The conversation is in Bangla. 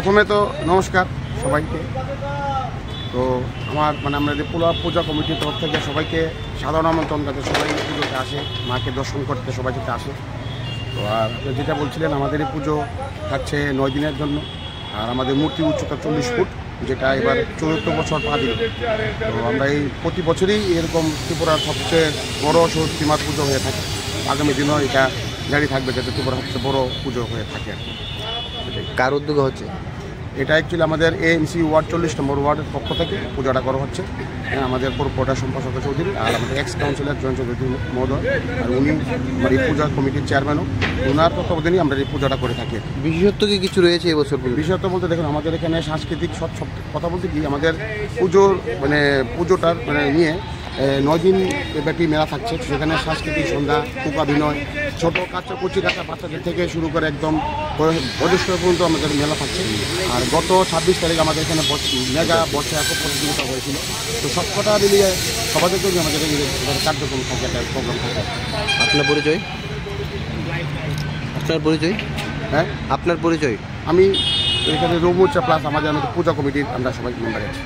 প্রথমে তো নমস্কার সবাইকে। তো আমাদের পূজা কমিটির তরফ থেকে সবাইকে সাধারণ আমন্ত্রণ, যাতে সবাই পুজোতে আসে, মাকে দর্শন করতে সবাই যাতে আসে। তো আর যেটা বলছিলেন, আমাদের এই পুজো থাকছে 9 দিনের জন্য। আর আমাদের মূর্তি উচ্চতা 40 ফুট, যেটা এবার 14 বছর পা দিল। তো আমরা এই প্রতি বছরই এরকম ত্রিপুরার সবচেয়ে বড় সরস্বতী মার পুজো হয়ে থাকে। আগামী দিনও এটা জারি থাকবে, যাতে ত্রিপুরার সবচেয়ে বড় পুজো হয়ে থাকে আর কি। কার উদ্যোগে হচ্ছে এটা? অ্যাকচুয়ালি আমাদের এএমসি ওয়ার্ড 40 নম্বর ওয়ার্ডের পক্ষ থেকে পুজোটা করা হচ্ছে। আমাদের পৌরপৌর সম্পাদক চৌধুরী আর আমাদের এক্স কাউন্সিলর জয়ন্ত চৌধুরী মহোদয়, আর উনি আমার এই পূজা কমিটির চেয়ারম্যানও, ওনার তত্ত্বাবধানেই আমরা এই পূজাটা করে থাকি। বিশেষত্ব কি কিছু রয়েছে এবছর? বিশেষত্ব বলতে দেখুন, আমাদের এখানে সাংস্কৃতিক সব কথা বলতে কি, আমাদের পুজোটার নিয়ে 9 দিন ব্যাপী মেলা থাকছে। সেখানে সাংস্কৃতিক সন্ধ্যা, কুকাভিনয়, ছোটো কচি কাঁচা বাচ্চাদের থেকে শুরু করে একদম বয়োজ্যেষ্ঠ পর্যন্ত আমাদের মেলা থাকছে। আর গত 26 তারিখ আমাদের এখানে মেগা বর্ষা একক প্রতিযোগিতা হয়েছিল। তো সবকটা মিলিয়ে সবাদের জন্য আমাদের এই কার্যক্রম থাকে, একটা প্রোগ্রাম থাকে। আপনার পরিচয়? হ্যাঁ, আপনার পরিচয়? আমি এখানে রৌমুচা প্লাস আমাদের পূজা কমিটির আমরা সবাই মেম্বার আছি।